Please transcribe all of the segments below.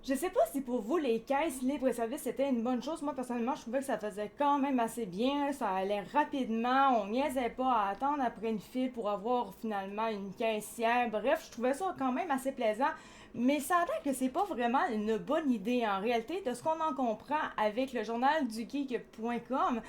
Je sais pas si pour vous, les caisses libre-service c'était une bonne chose. Moi, personnellement, je trouvais que ça faisait quand même assez bien. Ça allait rapidement. On niaisait pas à attendre après une file pour avoir finalement une caissière. Bref, je trouvais ça quand même assez plaisant. Mais ça a l'air que c'est pas vraiment une bonne idée en réalité, de ce qu'on en comprend avec le journal du geek.com,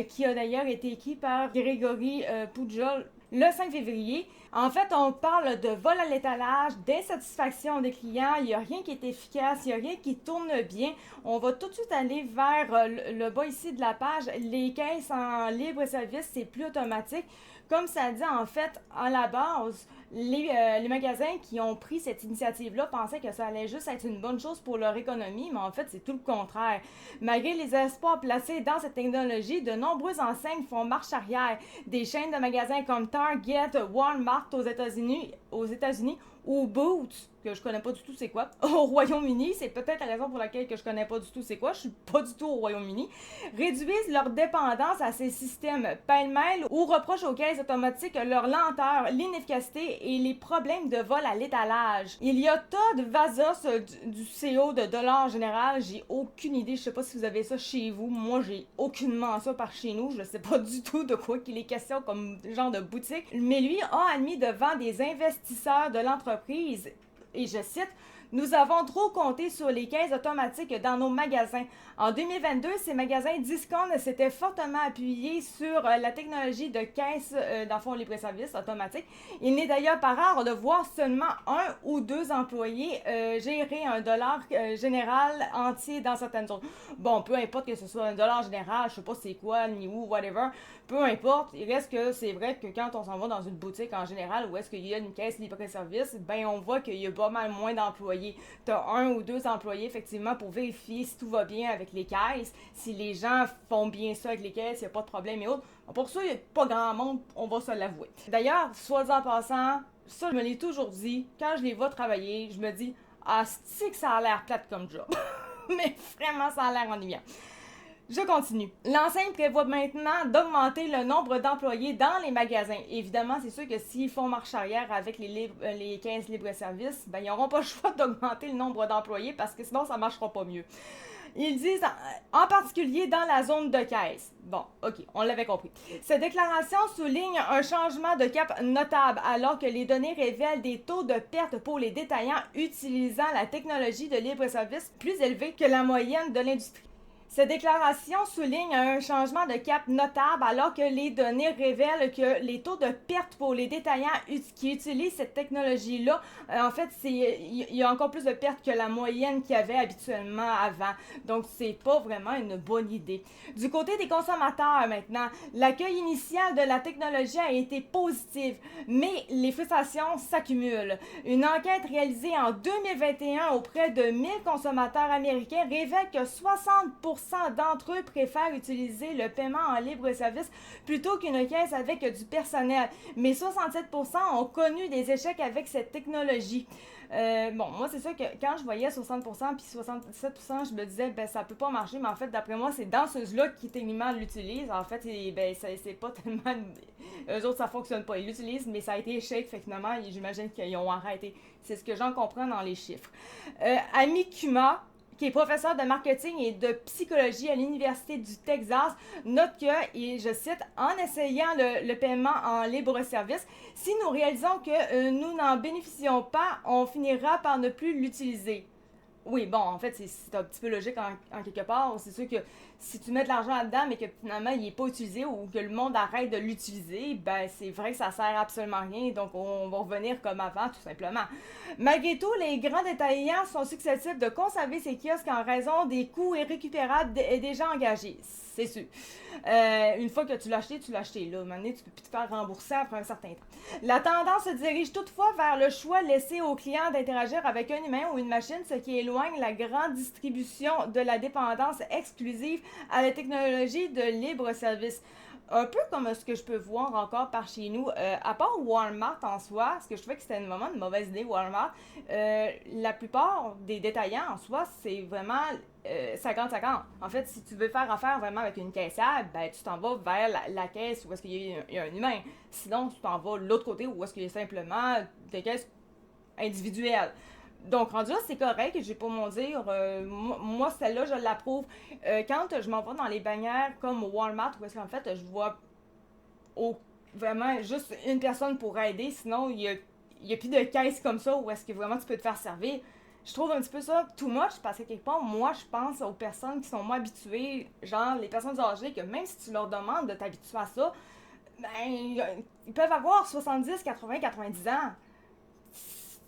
qui a d'ailleurs été écrit par Grégory Poujol le 5 février. En fait, on parle de vol à l'étalage, d'insatisfaction des clients, il n'y a rien qui est efficace, il n'y a rien qui tourne bien. On va tout de suite aller vers le bas ici de la page. Les caisses en libre service, c'est plus automatique. Comme ça dit, en fait, à la base, les magasins qui ont pris cette initiative-là pensaient que ça allait juste être une bonne chose pour leur économie, mais en fait, c'est tout le contraire. Malgré les espoirs placés dans cette technologie, de nombreuses enseignes font marche arrière. Des chaînes de magasins comme Target, Walmart aux États-Unis ou Boots, que je connais pas du tout c'est quoi, au Royaume-Uni, c'est peut-être la raison pour laquelle que je connais pas du tout c'est quoi, je suis pas du tout au Royaume-Uni, réduisent leur dépendance à ces systèmes pêle-mêle ou reprochent aux caisses automatiques leur lenteur, l'inefficacité et les problèmes de vol à l'étalage. Il y a Todd Vazos du CEO de Dollar Général, j'ai aucune idée, je sais pas si vous avez ça chez vous, moi j'ai aucunement ça par chez nous, je sais pas du tout de quoi qu'il est question comme genre de boutique, mais lui a admis devant des investisseurs de l'entreprise, et je cite, nous avons trop compté sur les caisses automatiques dans nos magasins. En 2022, ces magasins discount s'étaient fortement appuyés sur la technologie de caisse, dans le fond, libre-service automatique. Il n'est d'ailleurs pas rare de voir seulement un ou deux employés gérer un dollar général entier dans certaines zones. Bon, peu importe que ce soit un dollar général, je sais pas c'est quoi, ni où, whatever, peu importe, il reste que c'est vrai que quand on s'en va dans une boutique en général où est-ce qu'il y a une caisse libre-service, ben on voit qu'il y a pas mal moins d'employés. T'as un ou deux employés effectivement pour vérifier si tout va bien avec les caisses, si les gens font bien ça avec les caisses, il n'y a pas de problème et autres. Pour ça, il n'y a pas grand monde, on va se l'avouer. D'ailleurs, soit en passant, ça je me l'ai toujours dit, quand je les vois travailler, je me dis, ah c'est que ça a l'air plate comme job. Mais vraiment, ça a l'air ennuyant. Je continue. L'enseigne prévoit maintenant d'augmenter le nombre d'employés dans les magasins. Évidemment, c'est sûr que s'ils font marche arrière avec les caisses libre-service, ben, ils n'auront pas le choix d'augmenter le nombre d'employés parce que sinon, ça ne marchera pas mieux. Ils disent en particulier dans la zone de caisse. Bon, ok, on l'avait compris. Cette déclaration souligne un changement de cap notable alors que les données révèlent des taux de perte pour les détaillants utilisant la technologie de libre-service plus élevés que la moyenne de l'industrie. Cette déclaration souligne un changement de cap notable alors que les données révèlent que les taux de perte pour les détaillants qui utilisent cette technologie-là, en fait, il y a encore plus de pertes que la moyenne qu'il y avait habituellement avant. Donc, c'est pas vraiment une bonne idée. Du côté des consommateurs maintenant, l'accueil initial de la technologie a été positif, mais les frustrations s'accumulent. Une enquête réalisée en 2021 auprès de 1000 consommateurs américains révèle que 60% d'entre eux préfèrent utiliser le paiement en libre-service plutôt qu'une caisse avec du personnel. Mais 67% ont connu des échecs avec cette technologie. Bon, moi, c'est sûr que quand je voyais 60% puis 67%, je me disais, ben, ça peut pas marcher, mais en fait, d'après moi, ces danseuses-là qui techniquement l'utilisent. En fait, ben, c'est pas tellement. Eux autres, ça fonctionne pas. Ils l'utilisent, mais ça a été échec, fait finalement, j'imagine qu'ils ont arrêté. C'est ce que j'en comprends dans les chiffres. Ami Kuma, qui est professeur de marketing et de psychologie à l'Université du Texas, note que, et je cite, en essayant le paiement en libre-service, si nous réalisons que nous n'en bénéficions pas, on finira par ne plus l'utiliser. Oui, bon, en fait, c'est un petit peu logique en quelque part. C'est sûr que si tu mets de l'argent là-dedans, mais que finalement, il n'est pas utilisé ou que le monde arrête de l'utiliser, ben, c'est vrai que ça sert absolument à rien. Donc, on va revenir comme avant, tout simplement. Malgré tout, les grands détaillants sont susceptibles de conserver ces kiosques en raison des coûts irrécupérables déjà engagés. C'est sûr. Une fois que tu l'as acheté, là. À un moment donné, tu peux plus te faire rembourser après un certain temps. La tendance se dirige toutefois vers le choix laissé aux clients d'interagir avec un humain ou une machine, ce qui éloigne la grande distribution de la dépendance exclusive à la technologie de libre service. Un peu comme ce que je peux voir encore par chez nous, à part Walmart en soi, ce que je trouvais que c'était vraiment une mauvaise idée, Walmart, la plupart des détaillants en soi, c'est vraiment 50-50. En fait, si tu veux faire affaire vraiment avec une caissière, ben tu t'en vas vers la caisse où est-ce qu'il y a un humain. Sinon, tu t'en vas de l'autre côté où est-ce qu'il y a simplement des caisses individuelles. Donc, rendu là, c'est correct, j'ai pas mon dire. Moi, celle-là, je l'approuve. Quand je m'en vais dans les bannières comme au Walmart, où est-ce qu'en fait, je vois au, vraiment juste une personne pour aider, sinon, il y a plus de caisse comme ça où est-ce que vraiment tu peux te faire servir. Je trouve un petit peu ça too much parce que quelque part, moi, je pense aux personnes qui sont moins habituées, genre les personnes âgées, que même si tu leur demandes de t'habituer à ça, ben, ils peuvent avoir 70, 80, 90 ans.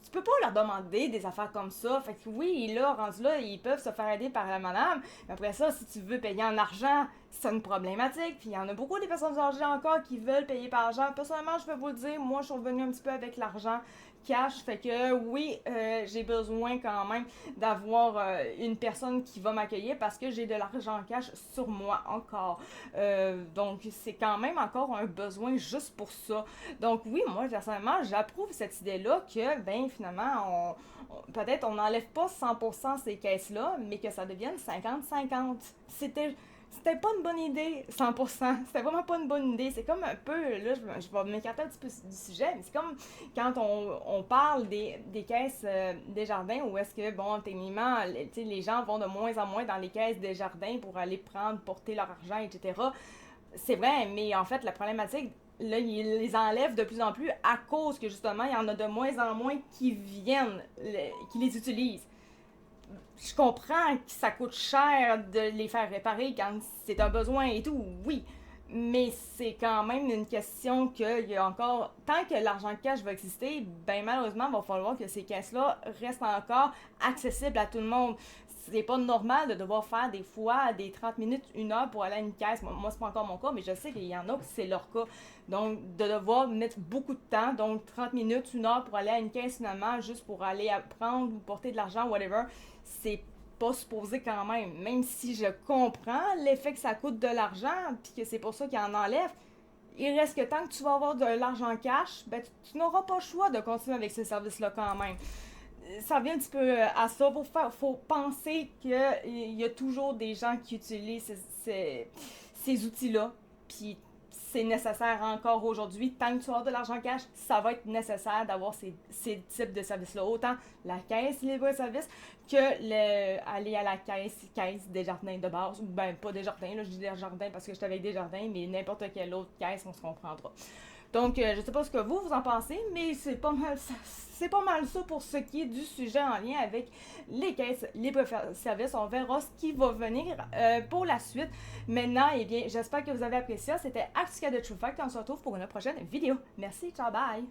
Tu peux pas leur demander des affaires comme ça. Fait que oui, là, rendu là, ils peuvent se faire aider par la madame. Mais après ça, si tu veux payer en argent, c'est une problématique. Puis il y en a beaucoup des personnes âgées encore qui veulent payer par argent. Personnellement, je peux vous le dire, moi, je suis revenue un petit peu avec l'argent cash. Fait que oui, j'ai besoin quand même d'avoir une personne qui va m'accueillir parce que j'ai de l'argent cash sur moi encore. Donc, c'est quand même encore un besoin juste pour ça. Donc oui, moi, personnellement, j'approuve cette idée-là que, ben, finalement, peut-être on n'enlève pas 100% ces caisses-là, mais que ça devienne 50-50. C'était pas une bonne idée, 100%. C'était vraiment pas une bonne idée. C'est comme un peu, là, je vais m'écarter un petit peu du sujet, mais c'est comme quand on parle des caisses des jardins, où est-ce que, bon, techniquement, les gens vont de moins en moins dans les caisses des jardins pour aller porter leur argent, etc. C'est vrai, mais en fait, la problématique, là, ils les enlèvent de plus en plus à cause que, justement, il y en a de moins en moins qui viennent, qui les utilisent. Je comprends que ça coûte cher de les faire réparer quand c'est un besoin et tout, oui. Mais c'est quand même une question qu'il y a encore... Tant que l'argent cash va exister, ben malheureusement, il va falloir que ces caisses-là restent encore accessibles à tout le monde. C'est pas normal de devoir faire des fois des 30 minutes, 1 heure pour aller à une caisse. Moi, c'est pas encore mon cas, mais je sais qu'il y en a que c'est leur cas. Donc, de devoir mettre beaucoup de temps, donc 30 minutes, 1 heure pour aller à une caisse finalement, juste pour aller prendre ou porter de l'argent, whatever, c'est pas supposé quand même. Même si je comprends l'effet que ça coûte de l'argent, puis que c'est pour ça qu'ils en enlèvent, il reste que tant que tu vas avoir de l'argent cash, ben tu n'auras pas le choix de continuer avec ce service-là quand même. Ça vient un petit peu à ça. Faut penser qu'il y a toujours des gens qui utilisent ces outils-là. Puis c'est nécessaire encore aujourd'hui. Tant que tu as de l'argent cash, ça va être nécessaire d'avoir ces types de services-là. Autant la caisse libre-service que aller à la caisse des jardins de base. Ou ben, pas des jardins, là, je dis des jardins parce que j'étais avec des jardins, mais n'importe quelle autre caisse, on se comprendra. Donc, je sais pas ce que vous en pensez, mais c'est pas mal ça pour ce qui est du sujet en lien avec les caisses libre-service. On verra ce qui va venir pour la suite. Maintenant, eh bien, j'espère que vous avez apprécié ça. C'était Actica de True Fact. On se retrouve pour une prochaine vidéo. Merci, ciao, bye!